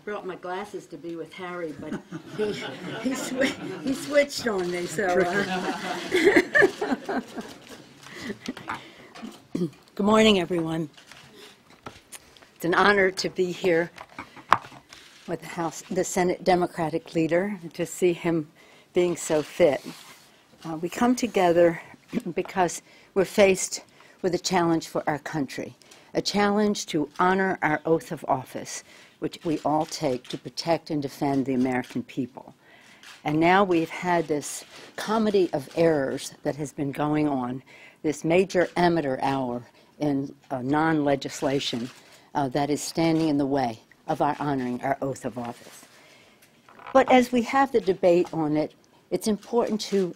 brought my glasses to be with Harry, but he switched on me, so... Good morning, everyone. It's an honor to be here with the Senate Democratic leader, to see him being so fit. We come together because we're faced with a challenge for our country, a challenge to honor our oath of office, which we all take to protect and defend the American people. And now we've had this comedy of errors that has been going on, this major amateur hour in non-legislation that is standing in the way of our honoring our oath of office. But as we have the debate on it, it's important to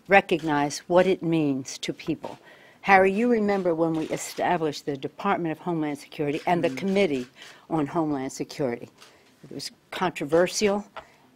recognize what it means to people. Harry, you remember when we established the Department of Homeland Security and the Committee on Homeland Security. It was controversial,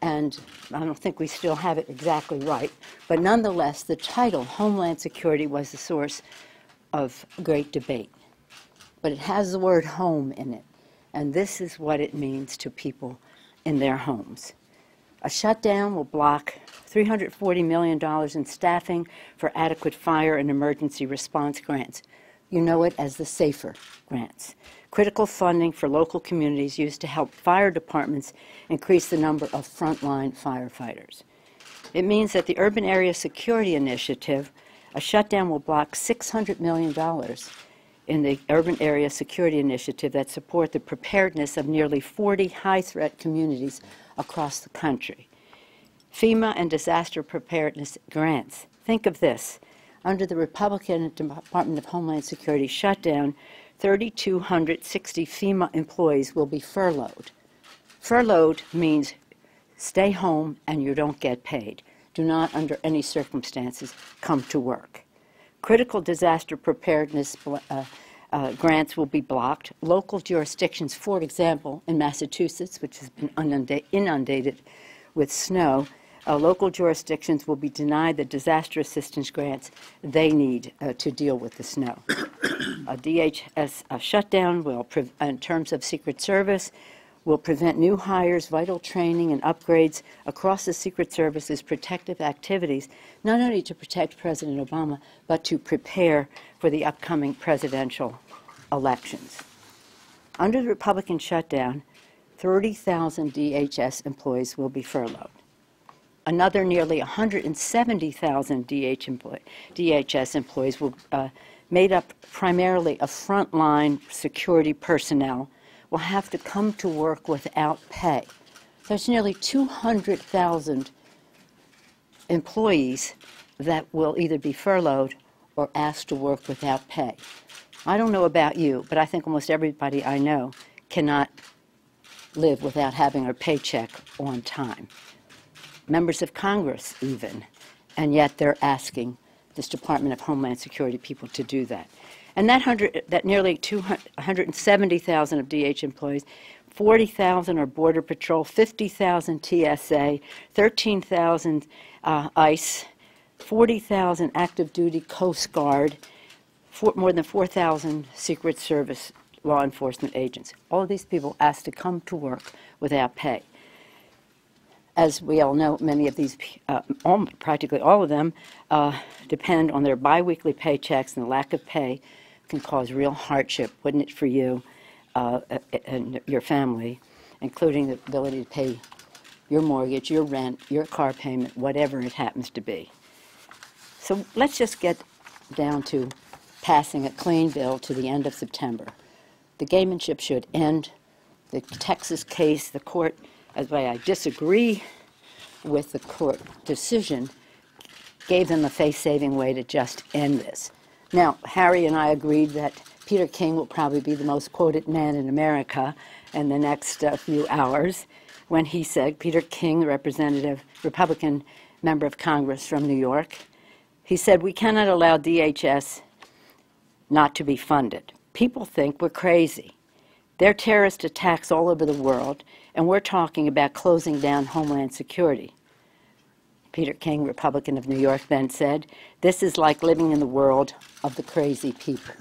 and I don't think we still have it exactly right, but nonetheless, the title, Homeland Security, was the source of great debate. But it has the word home in it, and this is what it means to people in their homes. A shutdown will block $340 million in staffing for adequate fire and emergency response grants. You know it as the SAFER grants. Critical funding for local communities used to help fire departments increase the number of frontline firefighters. It means that the Urban Area Security Initiative, a shutdown will block $600 million in the Urban Area Security Initiative that support the preparedness of nearly 40 high-threat communities across the country. FEMA and disaster preparedness grants. Think of this. Under the Republican Department of Homeland Security shutdown, 3,260 FEMA employees will be furloughed. Furloughed means stay home and you don't get paid. Do not, under any circumstances, come to work. Critical disaster preparedness grants will be blocked. Local jurisdictions, for example, in Massachusetts, which has been inundated with snow, local jurisdictions will be denied the disaster assistance grants they need to deal with the snow. A DHS shutdown will, in terms of Secret Service, will prevent new hires, vital training, and upgrades across the Secret Service's protective activities, not only to protect President Obama, but to prepare for the upcoming presidential elections. Under the Republican shutdown, 30,000 DHS employees will be furloughed. Another nearly 170,000 DHS employees will, made up primarily of frontline security personnel, will have to come to work without pay. There's nearly 200,000 employees that will either be furloughed or asked to work without pay. I don't know about you, but I think almost everybody I know cannot live without having a paycheck on time. Members of Congress even, and yet they're asking this Department of Homeland Security people to do that. And that nearly 170,000 of DH employees, 40,000 are Border Patrol, 50,000 TSA, 13,000 ICE, 40,000 active duty Coast Guard, more than 4,000 Secret Service law enforcement agents. All of these people asked to come to work without pay. As we all know, many of these, practically all of them, depend on their biweekly paychecks, and the lack of pay can cause real hardship, wouldn't it, for you and your family, including the ability to pay your mortgage, your rent, your car payment, whatever it happens to be. So let's just get down to passing a clean bill to the end of September. The gamemanship should end. The Texas case, the court, as I disagree with the court decision, gave them a face-saving way to just end this. Now, Harry and I agreed that Peter King will probably be the most quoted man in America in the next few hours when he said, Peter King, the Republican member of Congress from New York, he said, "We cannot allow DHS not to be funded. People think we're crazy. There are terrorist attacks all over the world, and we're talking about closing down Homeland Security." Peter King, Republican of New York, then said, "This is like living in the world of the crazy people."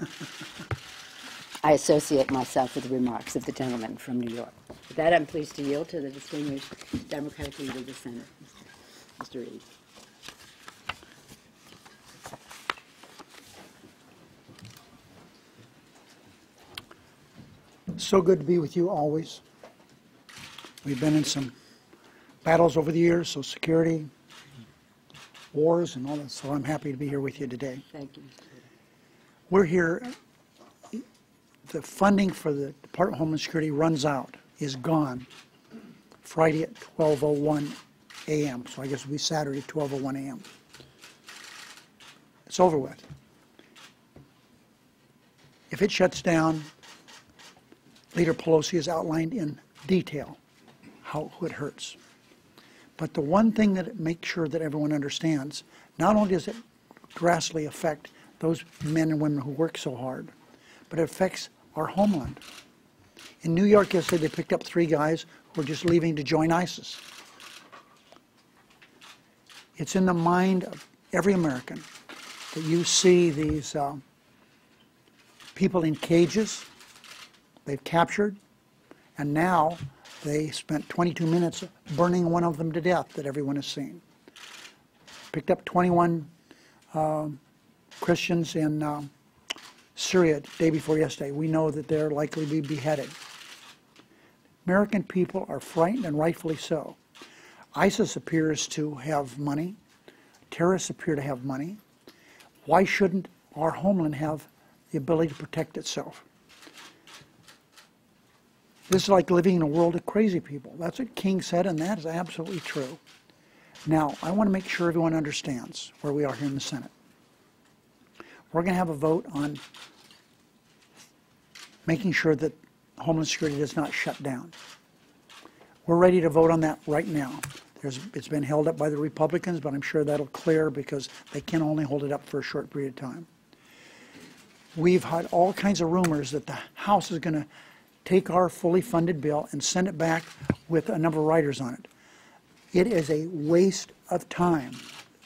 I associate myself with the remarks of the gentleman from New York. With that, I'm pleased to yield to the distinguished Democratic leader of the Senate, Mr. Reid. So good to be with you always. We've been in some battles over the years, so security, wars, and all that, so I'm happy to be here with you today. Thank you. We're here, the funding for the Department of Homeland Security runs out, is gone, Friday at 12:01 a.m., so I guess it'll be Saturday, 12:01 a.m. It's over with. If it shuts down, Leader Pelosi has outlined in detail how it hurts. But the one thing that it makes sure that everyone understands, not only does it drastically affect those men and women who work so hard, but it affects our homeland. In New York yesterday, they picked up 3 guys who were just leaving to join ISIS. It's in the mind of every American that you see these people in cages they've captured, and now they spent 22 minutes burning one of them to death that everyone has seen. Picked up 21 Christians in Syria the day before yesterday. We know that they're likely to be beheaded. American people are frightened, and rightfully so. ISIS appears to have money. Terrorists appear to have money. Why shouldn't our homeland have the ability to protect itself? This is like living in a world of crazy people. That's what King said, and that is absolutely true. Now, I want to make sure everyone understands where we are here in the Senate. We're going to have a vote on making sure that Homeland Security does not shut down. We're ready to vote on that right now. It's been held up by the Republicans, but I'm sure that'll clear because they can only hold it up for a short period of time. We've had all kinds of rumors that the House is going to take our fully funded bill and send it back with a number of riders on it. It is a waste of time.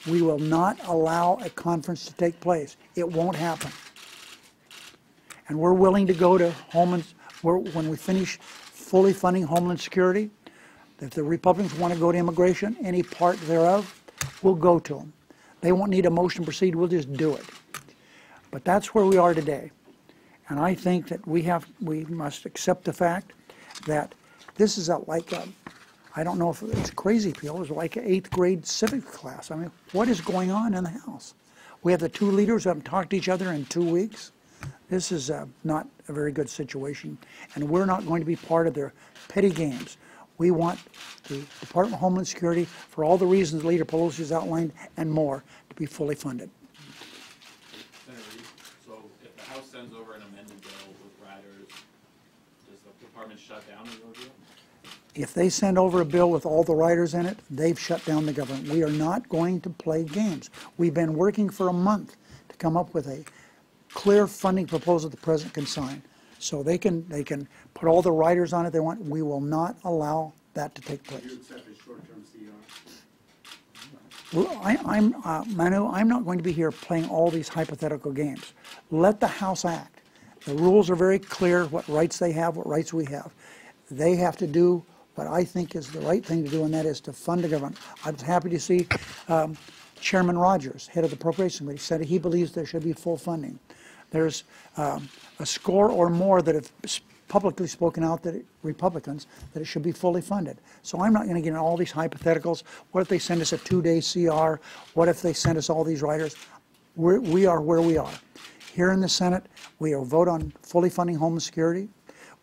We will not allow a conference to take place. It won't happen. And we're willing to go to Homeland, when we finish fully funding Homeland Security, if the Republicans want to go to immigration, any part thereof, we'll go to them. They won't need a motion to proceed, we'll just do it. But that's where we are today. And I think that we must accept the fact that this is I don't know if it's crazy people, it's like an 8th grade civics class. I mean, what is going on in the House? We have the 2 leaders who haven't talked to each other in 2 weeks. This is not a very good situation, and we're not going to be part of their petty games. We want the Department of Homeland Security, for all the reasons Leader Pelosi has outlined and more, to be fully funded. Senator Reid, so if the House sends over an amended bill with riders, does the department shut down in your view? If they send over a bill with all the riders in it, they've shut down the government. We are not going to play games. We've been working for a month to come up with a clear funding proposal the President can sign. So they can put all the riders on it they want. We will not allow that to take place. Do you accept a short-term CR? Well, Manu, I'm not going to be here playing all these hypothetical games. Let the House act. The rules are very clear, what rights they have, what rights we have. They have to do what I think is the right thing to do, and that is to fund the government. I was happy to see Chairman Rogers, head of the Appropriations Committee, said he believes there should be full funding. There's a score or more that have publicly spoken out, that Republicans, that it should be fully funded. So I'm not going to get into all these hypotheticals. What if they send us a 2-day CR? What if they send us all these riders? We are where we are. Here in the Senate, we will vote on fully funding Homeland Security.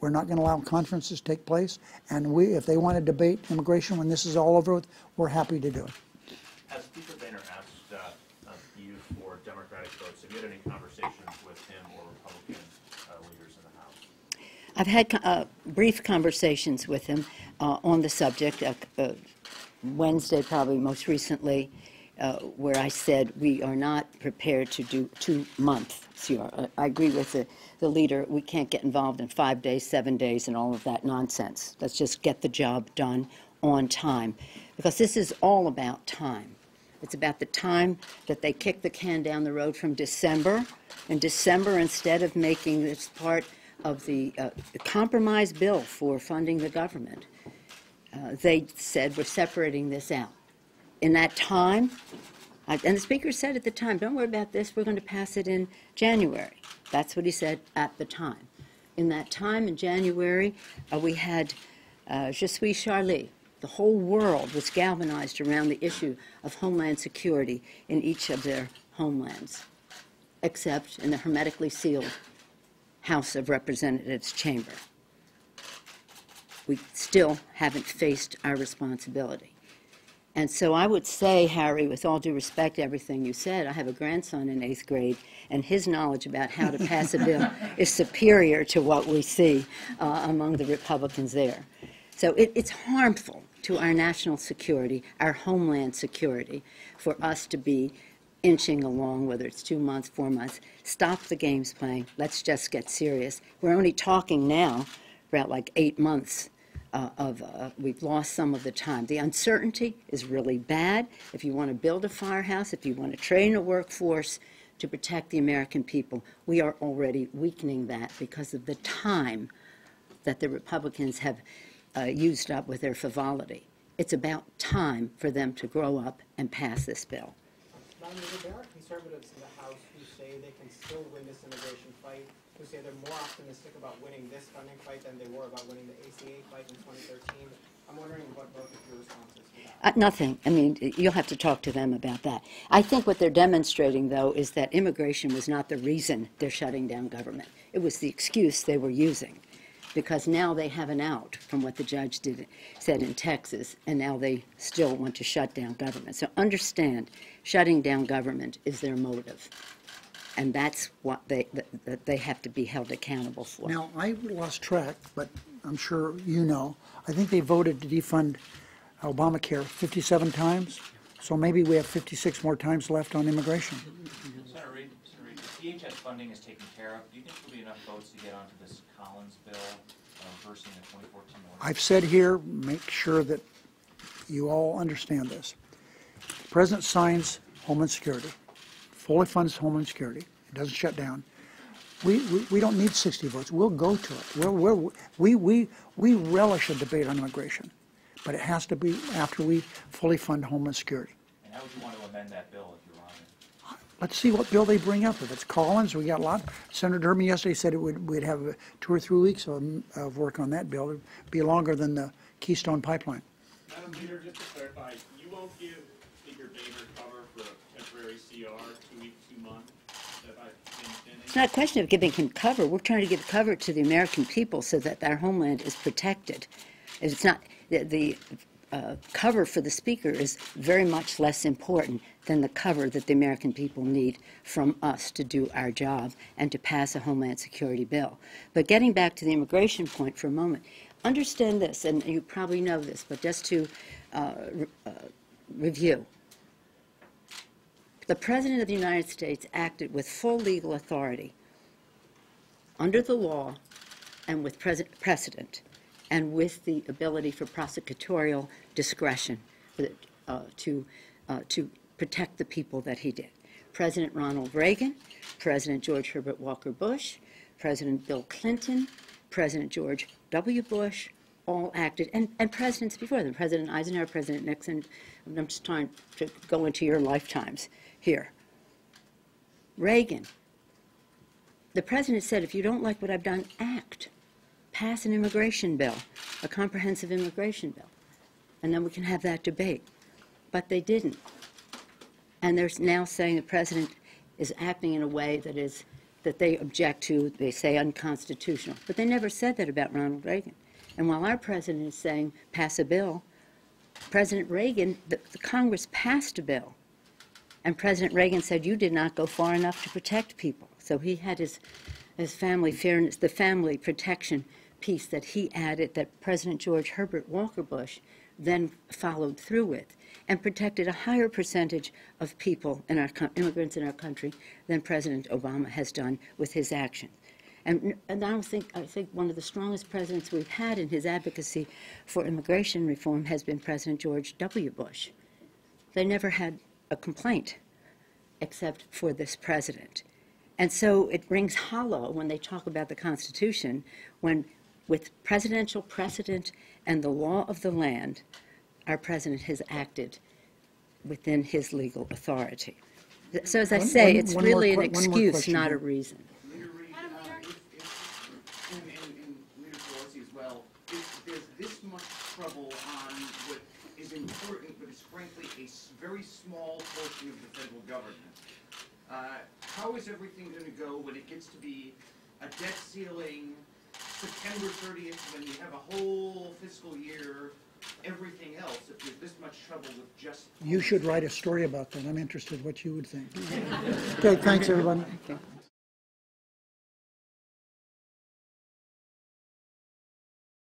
We're not going to allow conferences to take place. And if they want to debate immigration when this is all over with, we're happy to do it. Has Speaker Boehner asked you for Democratic votes? Have you had any conversations with him or Republican leaders in the House? I've had brief conversations with him on the subject, Wednesday probably most recently, where I said we are not prepared to do 2-month CR. I agree with the leader. We can't get involved in 5 days, 7 days, and all of that nonsense. Let's just get the job done on time, because this is all about time. It's about the time that they kick the can down the road from December. In December, instead of making this part compromise bill for funding the government, they said we're separating this out. In that time, and the Speaker said at the time, don't worry about this, we're going to pass it in January. That's what he said at the time. In that time, in January, we had Je suis Charlie. The whole world was galvanized around the issue of Homeland Security in each of their homelands, except in the hermetically sealed House of Representatives chamber. We still haven't faced our responsibility. And so I would say, Harry, with all due respect to everything you said, I have a grandson in 8th grade, and his knowledge about how to pass a bill is superior to what we see among the Republicans there. So it's harmful to our national security, our homeland security, for us to be inching along, whether it's 2 months, 4 months. Stop the games playing. Let's just get serious. We're only talking now about like 8 months we've lost some of the time. The uncertainty is really bad. If you want to build a firehouse, if you want to train a workforce to protect the American people, we are already weakening that because of the time that the Republicans have used up with their frivolity. It's about time for them to grow up and pass this bill. Madam Leader, there are conservatives in the House who say they can still win this immigration fight, who say they're more optimistic about winning this funding fight than they were about winning the ACA fight in 2013. I'm wondering what both of your responses to that. Nothing. I mean, you'll have to talk to them about that. I think what they're demonstrating, though, is that immigration was not the reason they're shutting down government. It was the excuse they were using, because now they have an out from what the judge said in Texas, and now they still want to shut down government. So understand, shutting down government is their motive, and that's what they have to be held accountable for. Now, I lost track, but I'm sure you know, I think they voted to defund Obamacare 57 times, so maybe we have 56 more times left on immigration. Senator Reid, the DHS funding is taken care of. Do you think there will be enough votes to get onto this Collins bill reversing the 2014 order? I've said here, make sure that you all understand this. The President signs Homeland Security, fully funds Homeland Security, it doesn't shut down. We don't need 60 votes. We'll go to it. We relish a debate on immigration, but it has to be after we fully fund Homeland Security. And how would you want to amend that bill if you're on it? Let's see what bill they bring up. If it's Collins, we got a lot. Senator Durbin yesterday said we'd have 2 or 3 weeks of work on that bill. It would be longer than the Keystone Pipeline. Madam Leader, just to clarify, you won't give Speaker Boehner cover for a temporary CR, 2 weeks, 2 months? It's not a question of giving him cover. We're trying to give cover to the American people so that our homeland is protected. It's not the cover for the Speaker is very much less important than the cover that the American people need from us to do our job and to pass a Homeland Security bill. But getting back to the immigration point for a moment, understand this, and you probably know this, but just to review. The President of the United States acted with full legal authority under the law and with precedent and with the ability for prosecutorial discretion to protect the people that he did. President Ronald Reagan, President George Herbert Walker Bush, President Bill Clinton, President George W. Bush, all acted, and presidents before them, President Eisenhower, President Nixon. I'm just trying to go into your lifetimes here. Reagan, the president said, if you don't like what I've done, act. Pass an immigration bill, a comprehensive immigration bill, and then we can have that debate. But they didn't. And they're now saying the president is acting in a way that they object to, they say unconstitutional. But they never said that about Ronald Reagan. And while our president is saying pass a bill, President Reagan, the Congress passed a bill. And President Reagan said, you did not go far enough to protect people. So he had his family fairness, the family protection piece that he added that President George Herbert Walker Bush then followed through with and protected a higher percentage of people, in our immigrants in our country, than President Obama has done with his actions. And I think one of the strongest presidents we've had in his advocacy for immigration reform has been President George W. Bush. They never had a complaint except for this president. And so it rings hollow when they talk about the Constitution, when with presidential precedent and the law of the land, our president has acted within his legal authority. So as I say, it's one more really an one more excuse, question not here. a reason. Leader Reid, and Leader Pelosi as well, if there's this much trouble on what is important, but is frankly a very small portion of the federal government, how is everything going to go when it gets to be a debt ceiling, September 30th, when you have a whole fiscal year, everything else, if there's this much trouble with just... You should write a story about that. I'm interested what you would think. Okay, thanks, everybody. Okay.